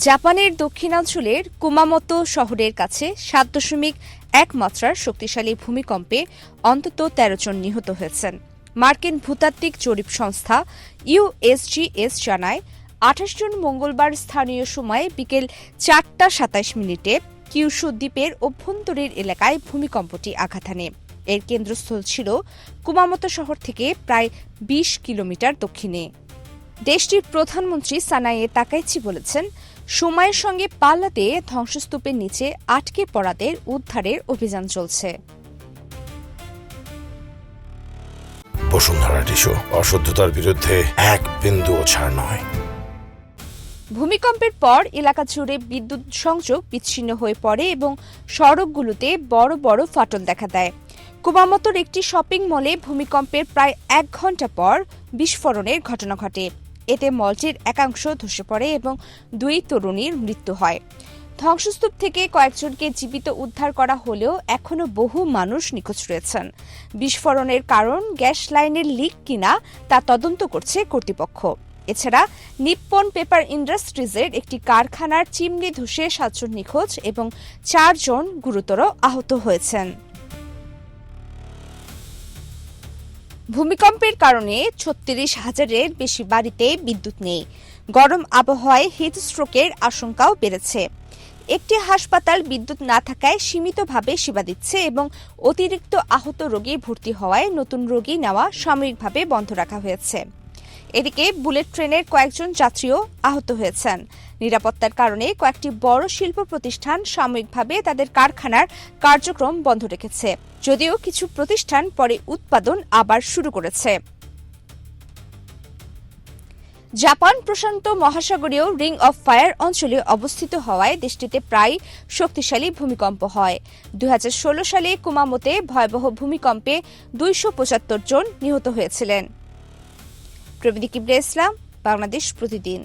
জাপানের দক্ষিণাঞ্চলের কুমামোতো শহরের কাছে ৭.১ মাত্রার শক্তিশালী ভূমিকম্পে অন্তত ১৩ জন নিহত হয়েছেন। মার্কিন ভূতাত্ত্বিক জরিপ সংস্থা ইউএসজিএস জানায়, ২৮ জন মঙ্গলবার স্থানীয় সময় বিকেল ৪টা ২৭ মিনিটে কিউশু দ্বীপের অভ্যন্তরীণ এলাকায় ভূমিকম্পটি আঘাত হানে। এর কেন্দ্রস্থল ছিল কুমামোতো শহর থেকে প্রায় ২০ কিলোমিটার দক্ষিণে। দেশটির প্রধানমন্ত্রী সানায়ে তাকাইচি বলেছেন, সময়ের সঙ্গে পাল্লাতে ধ্বংসস্তূপের নিচে আটকে পড়াদের উদ্ধারের অভিযান চলছে। বসুন্ধরা টিস্যু, অশুদ্ধতার বিরুদ্ধে এক বিন্দুও ছাড় নয়। ভূমিকম্পের পর এলাকা জুড়ে বিদ্যুৎ সংযোগ বিচ্ছিন্ন হয়ে পড়ে এবং সড়কগুলোতে বড় বড় ফাটল দেখা দেয়। কুমামোতোর একটি শপিং মলে ভূমিকম্পের প্রায় ১ ঘণ্টা পর বিস্ফোরণের ঘটনা ঘটে। এতে মলটির একাংশ ধসে পড়ে এবং ২ তরুণীর মৃত্যু হয়। ধ্বংসস্তূপ থেকে কয়েকজনকে জীবিত উদ্ধার করা হলেও এখনও বহু মানুষ নিখোঁজ রয়েছেন। বিস্ফোরণের কারণ গ্যাস লাইনের লিক কিনা তা তদন্ত করছে কর্তৃপক্ষ। এছাড়া নিপ্পন পেপার ইন্ডাস্ট্রিজের একটি কারখানার চিমনি ধসে ৭ জন নিখোঁজ এবং ৪ জন গুরুতর আহত হয়েছেন। ভূমিকম্পের কারণে ৩৬,০০০-এর বেশি বাড়িতে বিদ্যুৎ নেই। গরম আবহাওয়ায় হিটস্ট্রোকের আশঙ্কাও বেড়েছে। একটি হাসপাতাল বিদ্যুৎ না থাকায় সীমিতভাবে সেবা দিচ্ছে এবং অতিরিক্ত আহত রোগী ভর্তি হওয়ায় নতুন রোগী নেওয়া সাময়িকভাবে বন্ধ রাখা হয়েছে। এদিকে বুলেট ট্রেনের কয়েকজন যাত্রীও আহত হয়েছেন। নিরাপত্তার কারণে কয়েকটি বড় শিল্প প্রতিষ্ঠান সাময়িকভাবে তাদের কারখানার কার্যক্রম বন্ধ রেখেছে, যদিও কিছু প্রতিষ্ঠান পরে উৎপাদন আবার শুরু করেছে। জাপান প্রশান্ত মহাসাগরীয় রিং অফ ফায়ার অঞ্চলে অবস্থিত হওয়ায় দেশটিতে প্রায় শক্তিশালী ভূমিকম্প হয়। ২০১৬ সালে কুমামোতে ভয়াবহ ভূমিকম্পে ২৭৫ জন নিহত হয়েছিলেন। প্রবীদি কিবরিয়া ইসলাম, বাংলাদেশ প্রতিদিন।